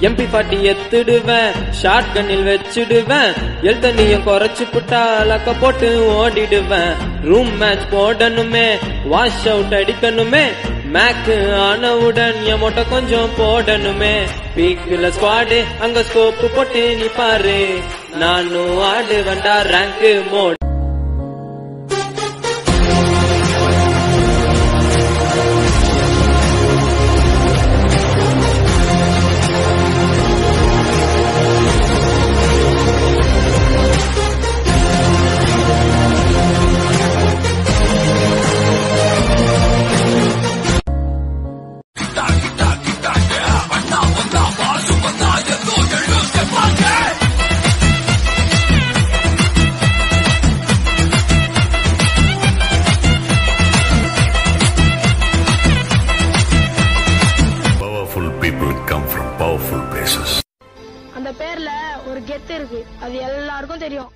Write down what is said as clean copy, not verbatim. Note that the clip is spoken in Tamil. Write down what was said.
MP40 எத்துடுவேன், ஷார்ட் கண்ணில் வச்சிடுவேன், எழுத்தண்ணியும் குறைச்சு புட்டா லக்க போட்டு ஓடிடுவேன். ரூம் மேட்ச் போடணுமே, வாஷ் அவுட் அடிக்கணுமே, மேக்கு ஆனவுடன் என் மொட்டை கொஞ்சம் போடணுமே. பீக்குல ஸ்குவாடு அங்க ஸ்கோப்பு போட்டு நீ பாரு, நானும் ஆடு வேண்டா rank mode. People come from powerful places. அந்த பேர்ல ஒரு கெத்து இருக்கு, அது எல்லாருக்கும் தெரியும்.